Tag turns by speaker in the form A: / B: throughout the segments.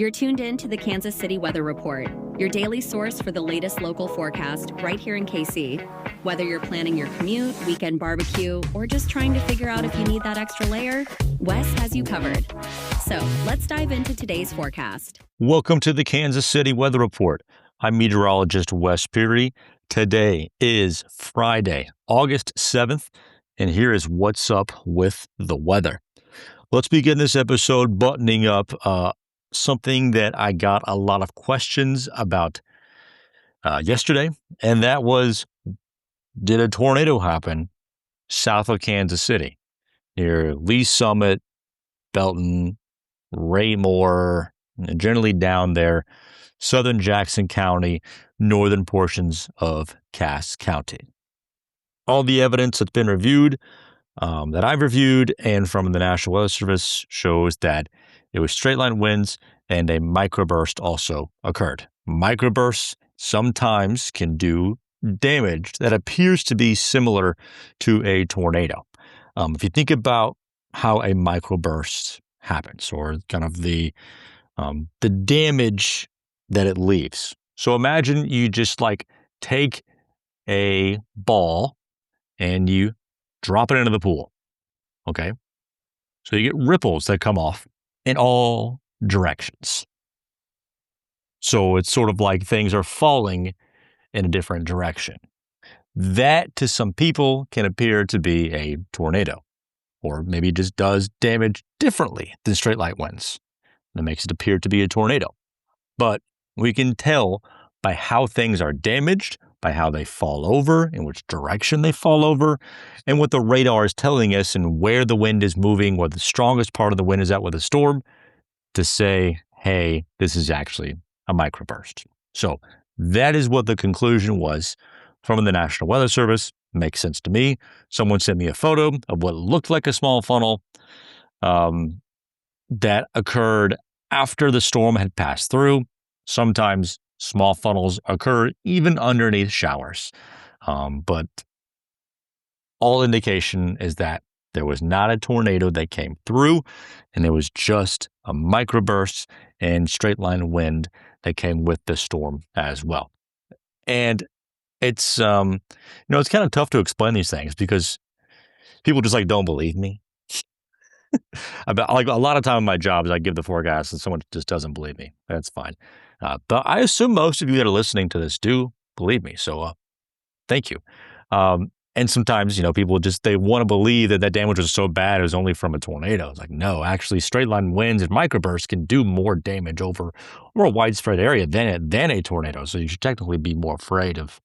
A: You're tuned in to the Kansas City Weather Report, your daily source for the latest local forecast right here in KC. Whether you're planning your commute, weekend barbecue, or just trying to figure out if you need that extra layer, Wes has you covered. So let's dive into today's forecast.
B: Welcome to the Kansas City Weather Report. I'm meteorologist Wes Peary. Today is Friday, August 7th, and here is what's up with the weather. Let's begin this episode buttoning up something that I got a lot of questions about yesterday, and that was, did a tornado happen south of Kansas City near Lee Summit, Belton, Raymore, and generally down there, southern Jackson County, northern portions of Cass County. All the evidence that's been reviewed, that I've reviewed, and from the National Weather Service shows that it was straight line winds and a microburst also occurred. Microbursts sometimes can do damage that appears to be similar to a tornado. If you think about how a microburst happens, or kind of the damage that it leaves. So imagine you just take a ball and you drop it into the pool. Okay. So you get ripples that come off in all directions. So it's sort of like things are falling in a different direction. That to some people can appear to be a tornado, or maybe it just does damage differently than straight line winds. That makes it appear to be a tornado. But we can tell by how things are damaged, by how they fall over, in which direction they fall over, and what the radar is telling us and where the wind is moving, where the strongest part of the wind is at with a storm, to say, hey, this is actually a microburst. So that is what the conclusion was from the National Weather Service. Makes sense to me. Someone sent me a photo of what looked like a small funnel that occurred after the storm had passed through. Sometimes small funnels occur even underneath showers. But all indication is that there was not a tornado that came through, and it was just a microburst and straight line wind that came with the storm as well. And it's, it's kind of tough to explain these things because people just don't believe me. A lot of time in my jobs, I give the forecast and someone just doesn't believe me. That's fine. But I assume most of you that are listening to this do believe me. So thank you. And sometimes, people they want to believe that damage was so bad it was only from a tornado. It's like, no, actually straight line winds and microbursts can do more damage over a widespread area than a tornado. So you should technically be more afraid of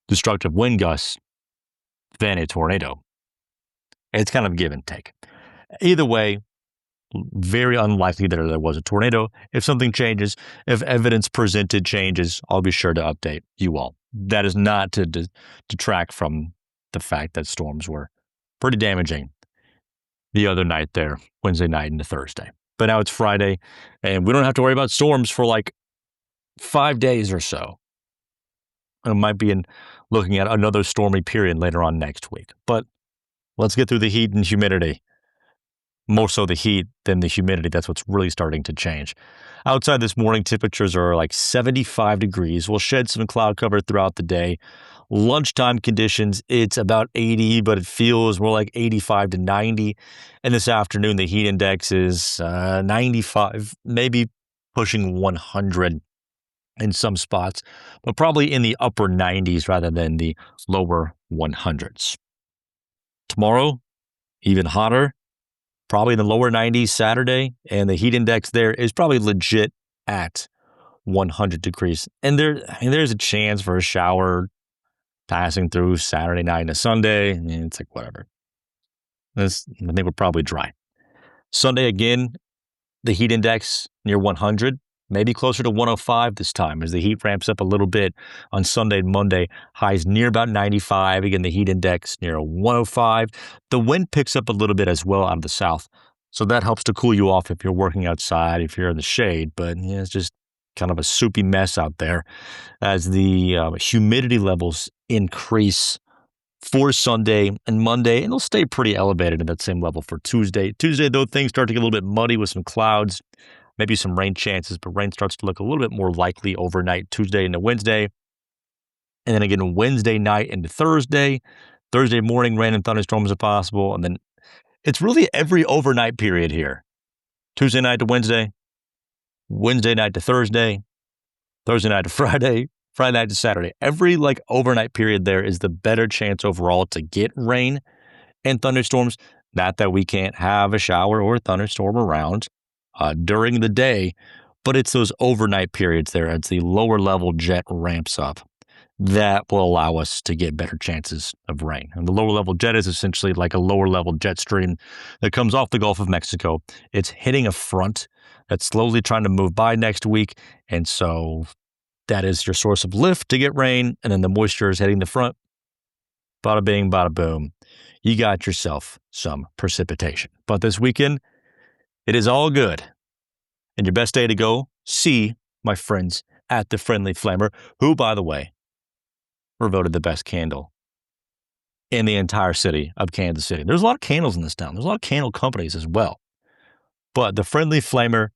B: destructive wind gusts than a tornado. It's kind of give and take. Either way, very unlikely that there was a tornado. If something changes, if evidence presented changes, I'll be sure to update you all. That is not to detract from the fact that storms were pretty damaging the other night there, Wednesday night into Thursday. But now it's Friday, and we don't have to worry about storms for 5 days or so. And might be looking at another stormy period later on next week. But let's get through the heat and humidity. More so the heat than the humidity. That's what's really starting to change. Outside this morning, temperatures are 75 degrees. We'll shed some cloud cover throughout the day. Lunchtime conditions, it's about 80, but it feels more like 85 to 90. And this afternoon, the heat index is 95, maybe pushing 100 in some spots, but probably in the upper 90s rather than the lower 100s. Tomorrow, even hotter. Probably in the lower 90s Saturday, and the heat index there is probably legit at 100 degrees. And there's a chance for a shower passing through Saturday night into Sunday, and it's whatever. I think we're probably dry. Sunday again, the heat index near 100, maybe closer to 105 this time as the heat ramps up a little bit on Sunday and Monday. Highs near about 95. Again, the heat index near 105. The wind picks up a little bit as well out of the south. So that helps to cool you off if you're working outside, if you're in the shade. But it's just kind of a soupy mess out there as the humidity levels increase for Sunday and Monday, and it'll stay pretty elevated at that same level for Tuesday. Tuesday, though, things start to get a little bit muddy with some clouds. maybe some rain chances, but rain starts to look a little bit more likely overnight Tuesday into Wednesday. And then again, Wednesday night into Thursday. Thursday morning, rain and thunderstorms are possible. And then it's really every overnight period here. Tuesday night to Wednesday, Wednesday night to Thursday, Thursday night to Friday, Friday night to Saturday. Every overnight period there is the better chance overall to get rain and thunderstorms. Not that we can't have a shower or a thunderstorm around during the day, but it's those overnight periods there as the lower level jet ramps up that will allow us to get better chances of rain. And the lower level jet is essentially like a lower level jet stream that comes off the Gulf of Mexico. It's hitting a front that's slowly trying to move by next week. And so that is your source of lift to get rain. And then the moisture is hitting the front. Bada bing, bada boom. You got yourself some precipitation. But this weekend, it is all good. And your best day to go see my friends at the Friendly Flamer, who, by the way, were voted the best candle in the entire city of Kansas City. There's a lot of candles in this town. There's a lot of candle companies as well. But the Friendly Flamer,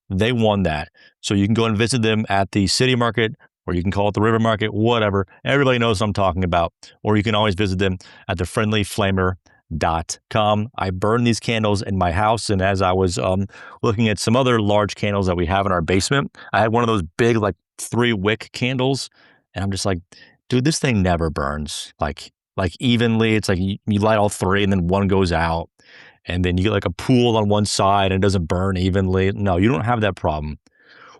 B: they won that. So you can go and visit them at the city market, or you can call it the river market, whatever. Everybody knows what I'm talking about. Or you can always visit them at thefriendlyflamer.com. I burned these candles in my house, and as I was looking at some other large candles that we have in our basement, I had one of those big 3-wick candles, and I'm just like, dude, this thing never burns like evenly. It's like you light all 3 and then one goes out, and then you get a pool on one side and it doesn't burn evenly. No, you don't have that problem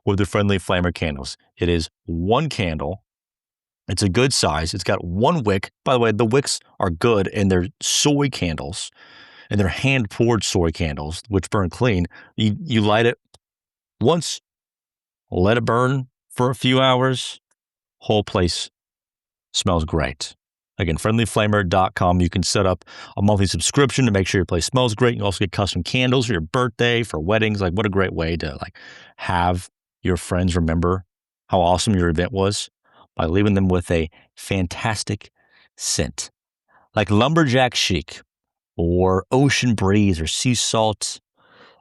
B: with the Friendly Flamer candles. It is one candle. It's a good size. It's got 1 wick. By the way, the wicks are good, and they're soy candles, and they're hand-poured soy candles, which burn clean. You light it once, let it burn for a few hours, whole place smells great. Again, friendlyflamer.com. You can set up a monthly subscription to make sure your place smells great. You can also get custom candles for your birthday, for weddings. What a great way to have your friends remember how awesome your event was by leaving them with a fantastic scent. Like Lumberjack Chic or Ocean Breeze or Sea Salt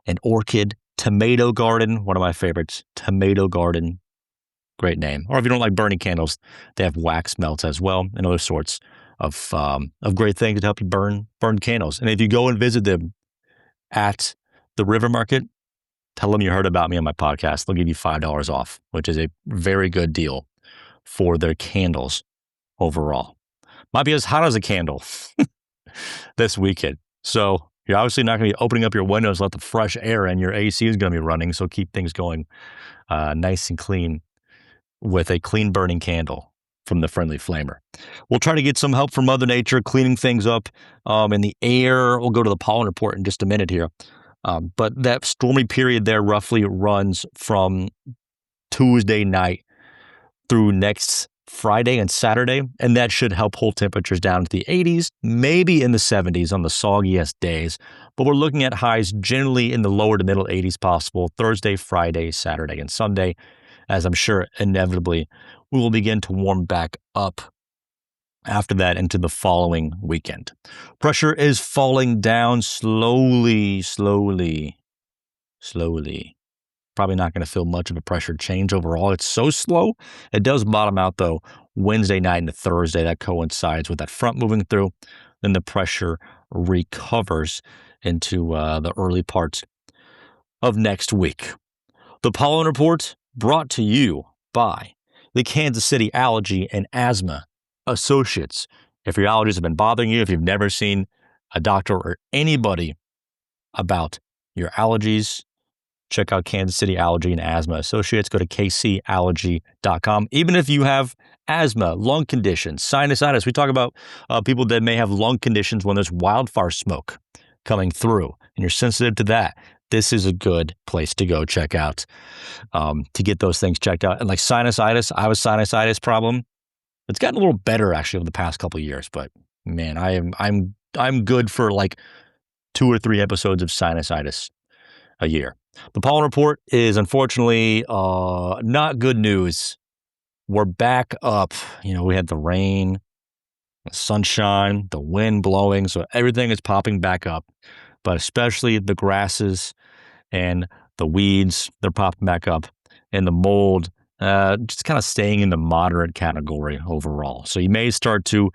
B: and Orchid, Tomato Garden, one of my favorites, Tomato Garden. Great name. Or if you don't like burning candles, they have wax melts as well and other sorts of great things to help you burn candles. And if you go and visit them at the River Market, tell them you heard about me on my podcast. They'll give you $5 off, which is a very good deal for their candles overall. Might be as hot as a candle this weekend. So you're obviously not going to be opening up your windows, let the fresh air in. Your AC is going to be running, so keep things going nice and clean with a clean burning candle from the Friendly Flamer. We'll try to get some help from Mother Nature, cleaning things up in the air. We'll go to the pollen report in just a minute here. But that stormy period there roughly runs from Tuesday night through next Friday and Saturday, and that should help hold temperatures down to the 80s, maybe in the 70s on the soggiest days. But we're looking at highs generally in the lower to middle 80s possible Thursday, Friday, Saturday, and Sunday, as I'm sure inevitably we will begin to warm back up after that into the following weekend. Pressure is falling down slowly. Probably not going to feel much of a pressure change overall. It's so slow. It does bottom out, though, Wednesday night into Thursday. That coincides with that front moving through. Then the pressure recovers into the early parts of next week. The pollen report brought to you by the Kansas City Allergy and Asthma Associates. If your allergies have been bothering you, if you've never seen a doctor or anybody about your allergies, check out Kansas City Allergy and Asthma Associates. Go to kcallergy.com. Even if you have asthma, lung conditions, sinusitis, we talk about people that may have lung conditions when there's wildfire smoke coming through and you're sensitive to that. This is a good place to go check out to get those things checked out. And like sinusitis, I have a sinusitis problem. It's gotten a little better actually over the past couple of years, but man, I'm good for 2 or 3 episodes of sinusitis a year. The pollen report is unfortunately not good news. We're back up. We had the rain, the sunshine, the wind blowing, so everything is popping back up. But especially the grasses and The weeds, they're popping back up, and the mold, just kind of staying in the moderate category overall. So you may start to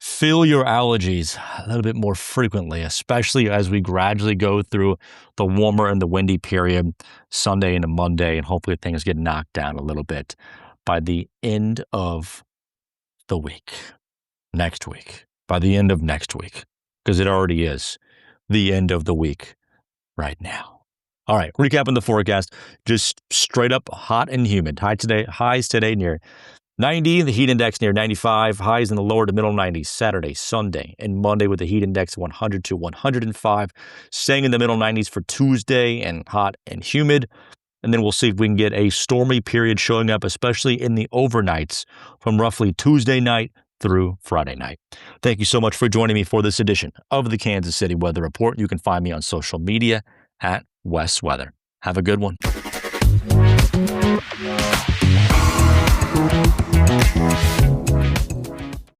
B: feel your allergies a little bit more frequently, especially as we gradually go through the warmer and the windy period, Sunday into Monday, and hopefully things get knocked down a little bit by the end of the week, next week, by the end of next week, because it already is the end of the week right now. All right, recapping the forecast, just straight up hot and humid. Highs today near 90, the heat index near 95, highs in the lower to middle 90s Saturday, Sunday, and Monday with the heat index 100 to 105, staying in the middle 90s for Tuesday and hot and humid. And then we'll see if we can get a stormy period showing up, especially in the overnights from roughly Tuesday night through Friday night. Thank you so much for joining me for this edition of the Kansas City Weather Report. You can find me on social media at Wes Weather. Have a good one.